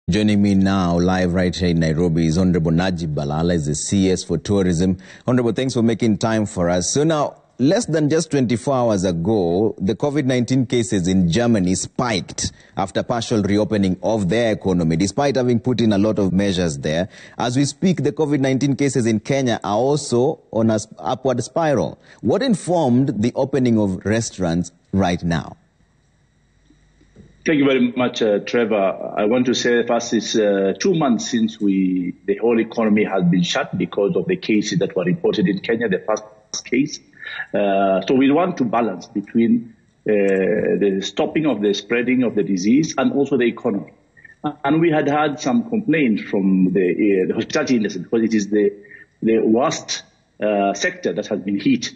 Joining me now, live right here in Nairobi, is Honorable Najib Balala, is the CS for Tourism. Honorable, thanks for making time for us. So now, less than just 24 hours ago, the COVID-19 cases in Germany spiked after partial reopening of their economy, despite having put in a lot of measures there. As we speak, the COVID-19 cases in Kenya are also on an upward spiral. What informed the opening of restaurants right now? Thank you very much, Trevor. I want to say first it's 2 months since the whole economy has been shut because of the cases that were reported in Kenya, the first case. So we want to balance between the stopping of the spreading of the disease and also the economy. And we had some complaints from the hospitality industry because it is the worst sector that has been hit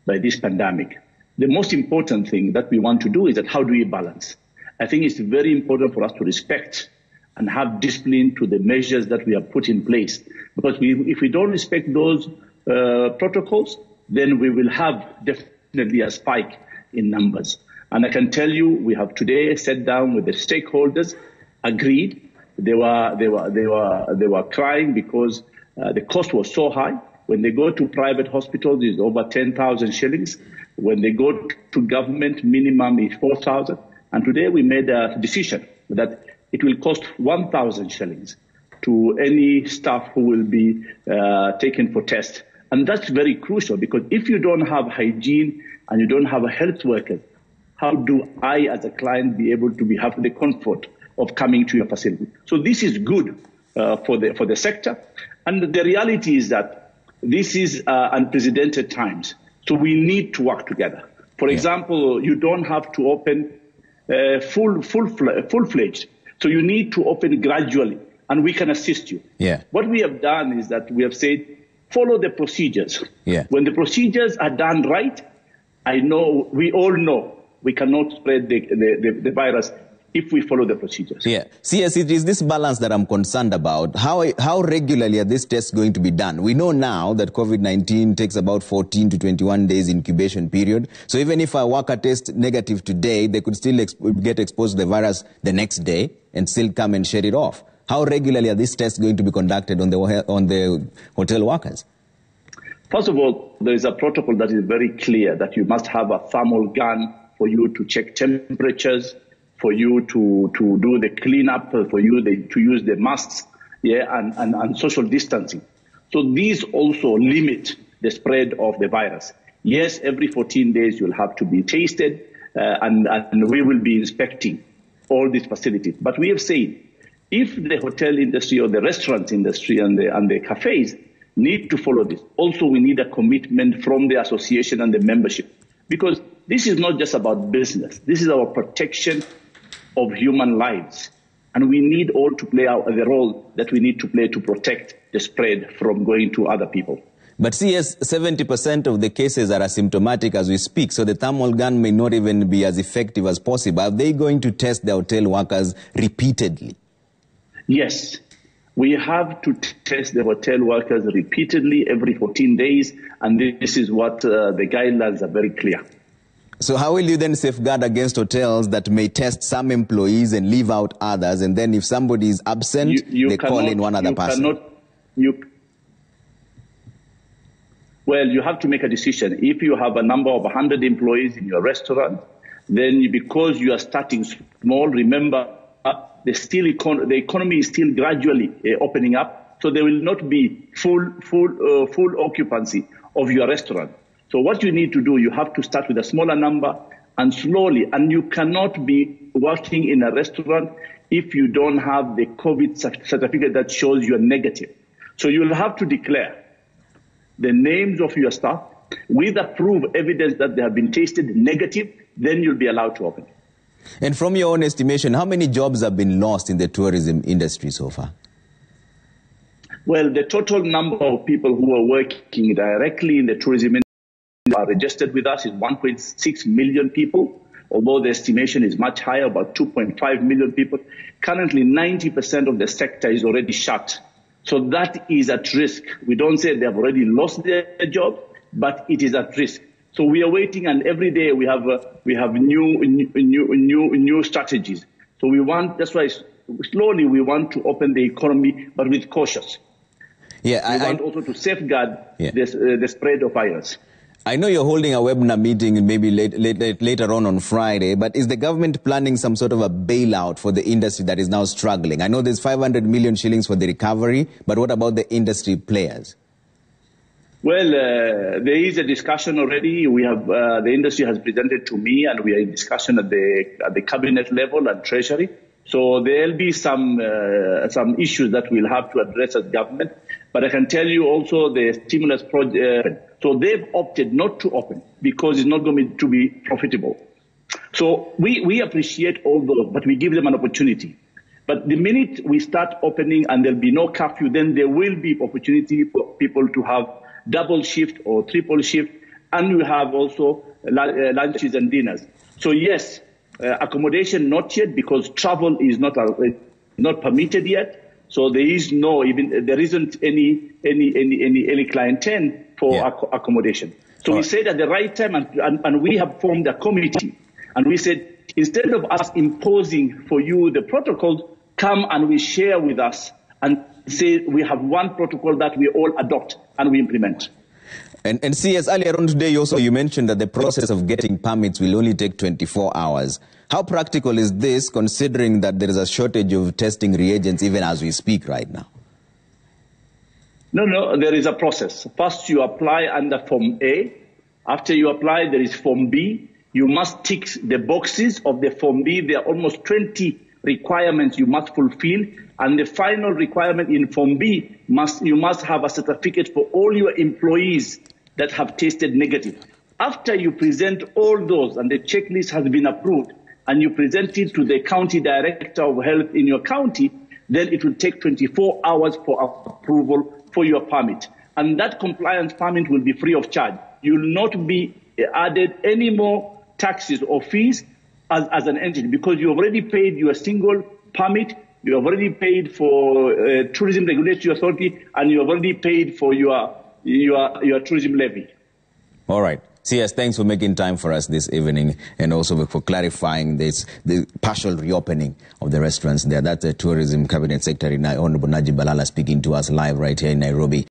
by this pandemic. The most important thing that we want to do is that how do we balance? I think it's very important for us to respect and have discipline to the measures that we have put in place. Because if we don't respect those protocols, then we will have definitely a spike in numbers. And I can tell you, we have today sat down with the stakeholders, agreed. They were crying because the cost was so high. When they go to private hospitals, it's over 10,000 shillings. When they go to government, minimum is 4,000. And today we made a decision that it will cost 1,000 shillings to any staff who will be taken for test. And that's very crucial because if you don't have hygiene and you don't have a health worker, how do I as a client be able to have the comfort of coming to your facility? So this is good for the sector. And the reality is that this is unprecedented times. So we need to work together. For example, you don't have to open full-fledged. So you need to open gradually, and we can assist you. Yeah. What we have done is that we have said, follow the procedures. Yeah. When the procedures are done right, we all know we cannot spread the virus if we follow the procedures. Yeah. CS, it is this balance that I'm concerned about. How regularly are these tests going to be done? We know now that COVID-19 takes about 14 to 21 days incubation period. So even if a worker tests negative today, they could still get exposed to the virus the next day and still come and shed it off. How regularly are these tests going to be conducted on the hotel workers? First of all, there is a protocol that is very clear that you must have a thermal gun for you to check temperatures, for you to do the cleanup, for you to use the masks, and social distancing. So these also limit the spread of the virus. Yes, every 14 days you'll have to be tested, and we will be inspecting all these facilities. But we have said, if the hotel industry or the restaurant industry and the cafes need to follow this, also we need a commitment from the association and the membership. Because this is not just about business. This is our protection of human lives. And we need all to play out the role that we need to play to protect the spread from going to other people. But CS, 70% of the cases are asymptomatic as we speak, so the thermal gun may not even be as effective as possible. Are they going to test the hotel workers repeatedly? Yes. We have to test the hotel workers repeatedly every 14 days, and this is what the guidelines are very clear. So how will you then safeguard against hotels that may test some employees and leave out others, and then if somebody is absent, they call in one other person? Well, you have to make a decision. If you have a number of 100 employees in your restaurant, then because you are starting small, remember, the economy is still gradually opening up, so there will not be full occupancy of your restaurant. So what you need to do, you have to start with a smaller number and slowly, and you cannot be working in a restaurant if you don't have the COVID certificate that shows you are negative. So you'll have to declare the names of your staff with approved evidence that they have been tested negative, then you'll be allowed to open. And from your own estimation, how many jobs have been lost in the tourism industry so far? Well, the total number of people who are working directly in the tourism industry are registered with us is 1.6 million people, although the estimation is much higher, about 2.5 million people. Currently, 90% of the sector is already shut. So that is at risk. We don't say they have already lost their job, but it is at risk. So we are waiting, and every day we have new strategies. So that's why slowly we want to open the economy, but with cautious. Yeah, we want also to safeguard the spread of virus. I know you're holding a webinar meeting maybe later on Friday, but is the government planning some sort of a bailout for the industry that is now struggling? I know there's 500 million shillings for the recovery, but what about the industry players? Well, there is a discussion already. We have the industry has presented to me, and we are in discussion at the cabinet level and treasury. So there'll be some issues that we'll have to address as government. But I can tell you also the stimulus project. So they've opted not to open because it's not going to be profitable. So we appreciate all those, but we give them an opportunity. But the minute we start opening and there'll be no curfew, then there will be opportunity for people to have double shift or triple shift, and we have also lunches and dinners. So yes, accommodation not yet, because travel is not permitted yet. So there isn't any clientele for accommodation. So we said at the right time, and we have formed a committee, and we said, instead of us imposing for you the protocols, come and we share with us and say we have one protocol that we all adopt and we implement. And CS, earlier on today you mentioned that the process of getting permits will only take 24 hours. How practical is this, considering that there is a shortage of testing reagents even as we speak right now? No, there is a process. First, you apply under Form A. After you apply, there is Form B. You must tick the boxes of the Form B. There are almost 20 requirements you must fulfill. And the final requirement in Form B, you must have a certificate for all your employees that have tested negative. After you present all those and the checklist has been approved, and you present it to the county director of health in your county, then it will take 24 hours for approval for your permit. And that compliance permit will be free of charge. You will not be added any more taxes or fees as an entity, because you already paid your single permit, you have already paid for Tourism Regulatory Authority, and you have already paid for your tourism levy. All right. CS, thanks for making time for us this evening, and also for clarifying the partial reopening of the restaurants there. That's the Tourism Cabinet Secretary, Honorable Balala, speaking to us live right here in Nairobi.